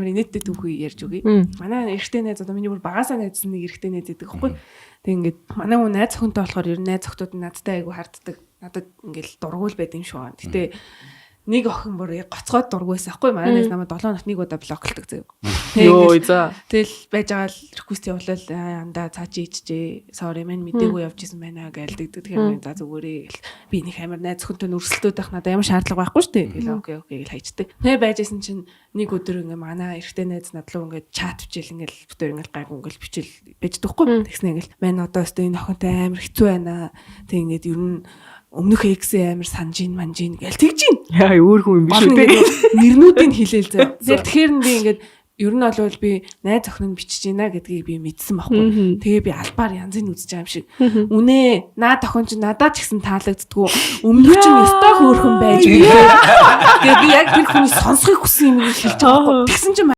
амар инээдтэй түүхий ярьж өгье. Манай эрэгтэй найз одоо миний бүр багасаа найзсан нэг эрэгтэй найз байдаг байхгүй. Тэг ингээд манай хүн найз охинтой болохоор ер нь найз охтууд надтай айгу харддаг. Надад ингээл дургуул байд юм шүү. Гэтэ нэг охин бүр гоцгоод дургуйсан байхгүй. Манай найз намайг 7 хоногт нэг удаа блоклдог заяа. Йоо за. Тэгэл байж байгаа л реквест явуулал андаа цаа чи ичжээ. Sorry man мэдээгүй явж исэн байна гэлдэгдэг. Тэгэхээр за зүгээрээ гэл би нэг амар найз охинтой нүрсэлтүүд байх надаа ямар шаардлага байхгүй шүү дээ. Тэгэл окей гэл хайчдаг. Тэгээ байжсэн чинь нэг өдөр ингээ манай эрэгтэй найз надлуу ингээ чат бичээл ингээл бүтээр ингээл гайгүй ингээл бичээл байждаг байхгүй. Тэгснэ ингээл мань одоо өстө энэ охинтой амар хэцүү байна. Тэг ингээд ер нь өмнөх эксээ амар санжин манжин гэл тэгж гин. Яа өөр хүн юм биш үү те. Нэрнүүдийг хэлээл заяа. Тэгэхээр би ингээд ер нь бол би найз охин нь бичиж гинэ гэдгийг би мэдсэн байхгүй. Тэгээ би албаар янзыг үзэж байгаа юм шиг. Үнэ наад охин ч надад ч гэсэн таалагддггүй. Өмнөх чинь өстой хөөрхөн байж байгаа. Тэгээ би яг тэр хүний сонсхийг хүсэн юм хэлж байгаа байхгүй. Тэгсэн чинь